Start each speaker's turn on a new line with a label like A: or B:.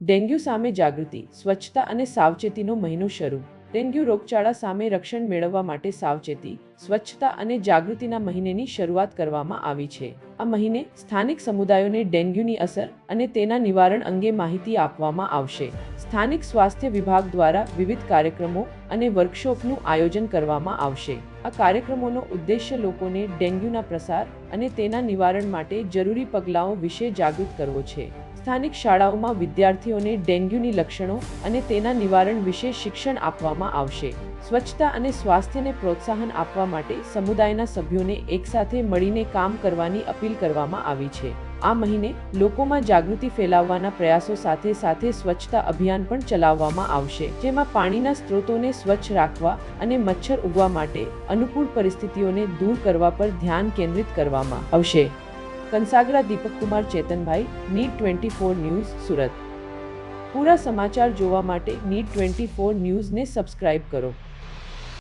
A: Dengue સામે જાગૃતિ, સ્વચ્છતા અને સાવચેતીનો મહિનો શરૂ. ડેન્ગ્યુ રોગચાળા સામે રક્ષણ મેળવવા માટે સાવચેતી, સ્વચ્છતા અને જાગૃતિના મહિનાની શરૂઆત કરવામાં આવી છે. આ મહિને સ્થાનિક સમુદાયોને ડેન્ગ્યુની અસર અને તેના નિવારણ અંગે માહિતી આપવામાં આવશે. સ્થાનિક સ્વાસ્થ્ય વિભાગ દ્વારા વિવિધ કાર્યક્રમો અને વર્કશોપનું આયોજન કરવામાં આવશે. આ કાર્યક્રમોનો ઉદ્દેશ્ય લોકોને ડેન્ગ્યુના પ્રસાર અને તેના નિવારણ માટે જરૂરી પગલાઓ વિશે જાગૃત કરવો છે. સ્થાનિક શાળાઓમાં વિદ્યાર્થીઓને ડેન્ગ્યુની લક્ષણો અને તેના નિવારણ વિશે શિક્ષણ આપવામાં આવશે. સ્વચ્છતા અને સ્વાસ્થ્યને પ્રોત્સાહન આપવા માટે સમુદાયના સભ્યોને એકસાથે મળીને કામ કરવાની અપીલ કરવામાં આવી છે. આ મહિને લોકોમાં જાગૃતિ ફેલાવવાના પ્રયાસો સાથે સાથે સ્વચ્છતા અભિયાન પણ ચલાવવામાં આવશે, જેમાં પાણીના સ્ત્રોતોને સ્વચ્છ રાખવા અને મચ્છર ઉગવા માટે અનુકૂળ પરિસ્થિતિઓને દૂર કરવા પર ધ્યાન કેન્દ્રિત કરવામાં આવશે. કંસાગરા દીપક કુમાર ચેતનભાઈ, નીટ 24 ન્યૂઝ, સુરત. પૂરા સમાચાર જોવા માટે નીટ 24 ન્યૂઝને સબસ્ક્રાઇબ કરો.